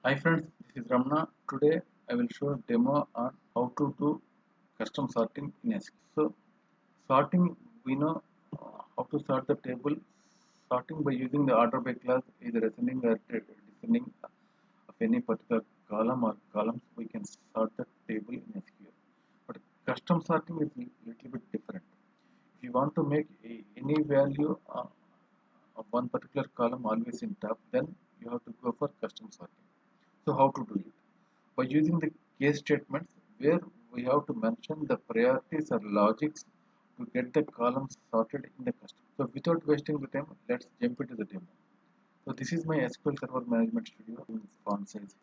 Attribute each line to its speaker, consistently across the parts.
Speaker 1: Hi friends, this is Ramna. Today I will show a demo on how to do custom sorting in SQL. So sorting, we know how to sort the table. Sorting by using the order by class, either ascending or descending of any particular column or columns, we can sort the table in SQL. But custom sorting is a little bit different. If you want to make any value of one particular column always in top, then you have to go for custom sorting. So how to do it? By using the case statements where we have to mention the priorities or logics to get the columns sorted in the custom. So without wasting the time, let's jump into the demo. So this is my SQL Server Management Studio in font size.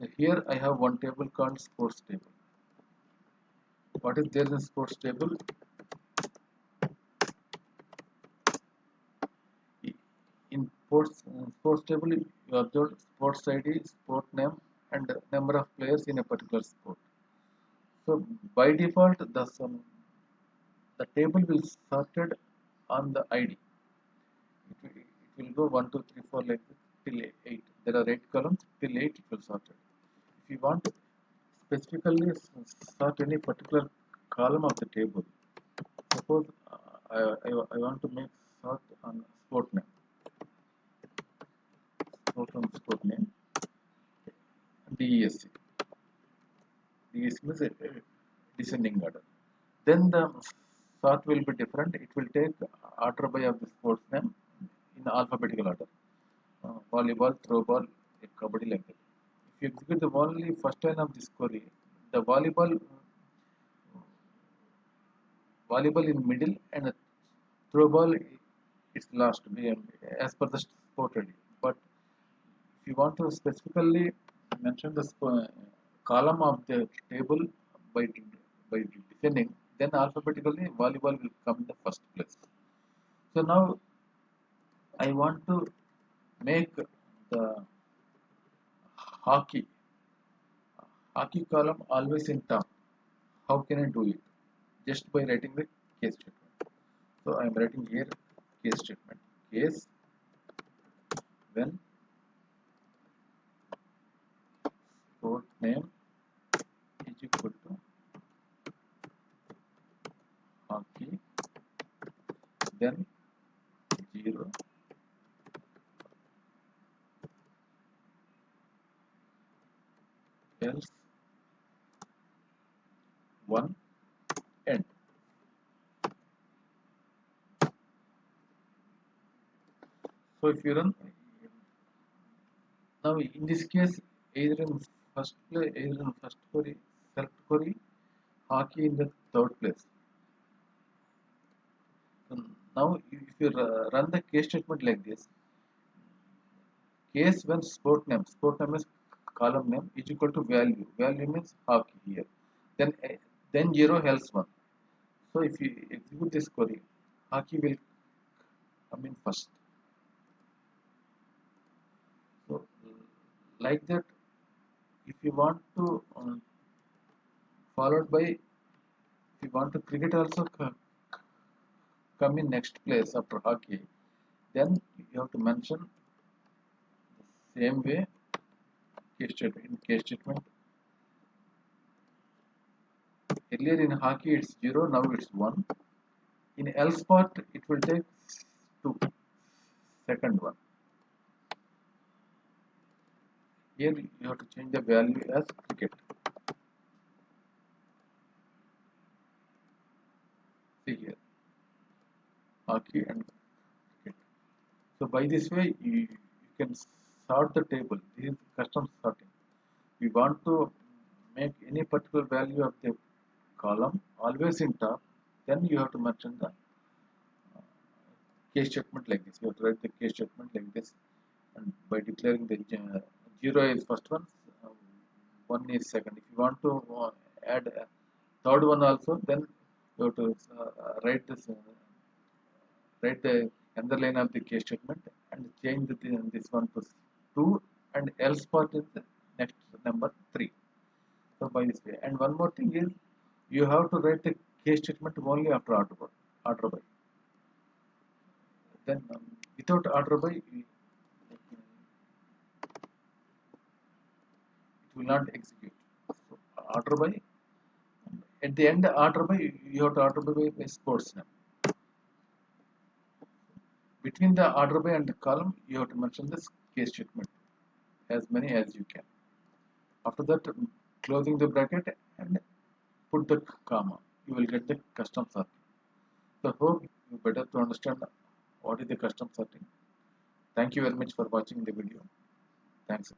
Speaker 1: So here I have one table called sports table. What is there in sports table? In sports table, you observe sports ID, sport name, and number of players in a particular sport. So by default, the table will sorted on the ID. It will go 1, 2, 3, 4 like this till 8. There are 8 columns till 8 it will sort it. If you want to specifically sort any particular column of the table, suppose I want to make sort on sport name. Sort on sport name DESC. DESC means descending order. Then the sort will be different. It will take order by of the sports name in alphabetical order. Volleyball, throw ball, kabaddi like that. If you execute the only first line of this query, the volleyball in middle and the throw ball is last as per the sport ready. But if you want to specifically mention the column of the table by by descending, then alphabetically volleyball will come in the first place. So now I want to make the hockey hockey column always in top. How can I do it? Just by writing the case statement. So I am writing here case statement. Case when sport name is equal to hockey, then 0 else 1 end. So if you run now in this case either in first place, either in first query, select query, hockey in the third place. So now if you run the case statement like this, case when sport name is column name is equal to value. Value means hockey here. Then 0 else 1. So if you execute this query, hockey will come in first. So like that, if you want to followed by if you want to cricket also come in next place after hockey, then you have to mention the same way case statement. In case statement, earlier in hockey it's 0, now it's 1. In else part it will take 2, second one. Here you have to change the value as cricket. See here, hockey and cricket. So by this way you can sort the table. This is custom sorting. We want to make any particular value of the column always in top, then you have to mention the case statement like this. You have to write the case statement like this, and by declaring the 0 is first one, uh, 1 is second. If you want to add a third one also, then you have to write the another line of the case statement and change this one to 2, and else part is the next number 3. So by this way, and one more thing is you have to write the case statement only after order by. Then without order by, will not execute. So order by, at the end order by, you have to order by sports name. Between the order by and the column, you have to mention this case statement, as many as you can. After that, closing the bracket and put the comma. You will get the custom sorting. So hope you better to understand what is the custom sorting. Thank you very much for watching the video. Thanks.